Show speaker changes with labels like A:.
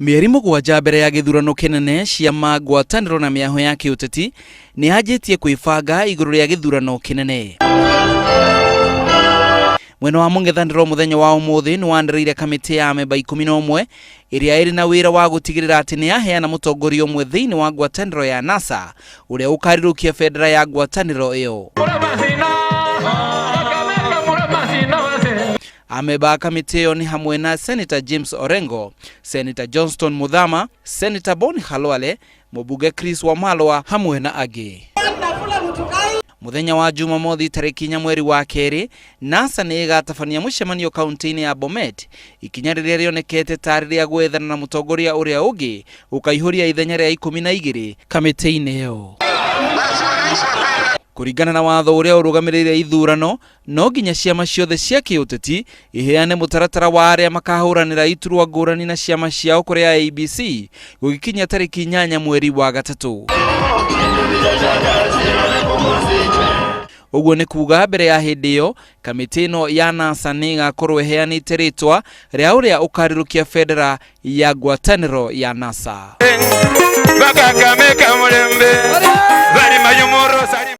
A: Mieri mũgwanja mbere ya gĩthurano kĩnene, ciama, ngwatanĩro na mĩaho ya kĩũteti nĩ yanjĩtie kwĩbanga igũrũ rĩa gĩthurano kĩnene. Mwena wa mũng'ethanĩro mũthenya wa ũmũthĩ nĩ wanĩrĩire kamĩtĩ ya amemba 11 ĩrĩa ĩrĩ na wĩra wa gũtigĩrĩra atĩ nĩ yaheana mũtongoria ũmwe thĩinĩ wa ngwatanĩro ya NASA ũrĩa ũkarirũkia bendera ya ngwatanĩro ĩyo. Amemba a kamĩtĩ ĩyo nĩ hamwe na Senator James Orengo, Senator Johnston Muthama, Senator Boni Khalwale, mũmbunge Chris Wamalwa hamwe na angĩ. Muthenya wa Jumamothi tarĩki 4 mweri wa kerĩ, NASA nĩ ĩgatabania mũcemanio kaunti-inĩ ya Bomet, ikinya rĩrĩa rĩonekete tarĩ rĩa gwethana na mũtongoria ũrĩa ũngĩ ũkaihũria ithenya rĩa 12 kamĩtĩ-inĩ ĩyo. Kũringana na watho ũrĩa ũrũgamĩrĩire ithurano, no nginya ciama ciothe cia kĩũteti iheane mũtaratara wa arĩa makahũranĩra iturwa ngũrani na ciama ciao kũrĩ ABC gũgĩkinya tarĩki 8 mweri wa gatatũ. Ũguo nĩ kuuga mbere ya hĩndĩ ĩyo, kamĩtĩ ĩno ya NASA nĩ ĩgakorwo ĩheanĩte rĩtwa rĩa ũrĩa ũkarirũkia bendera ya ngwatanĩro ya NASA.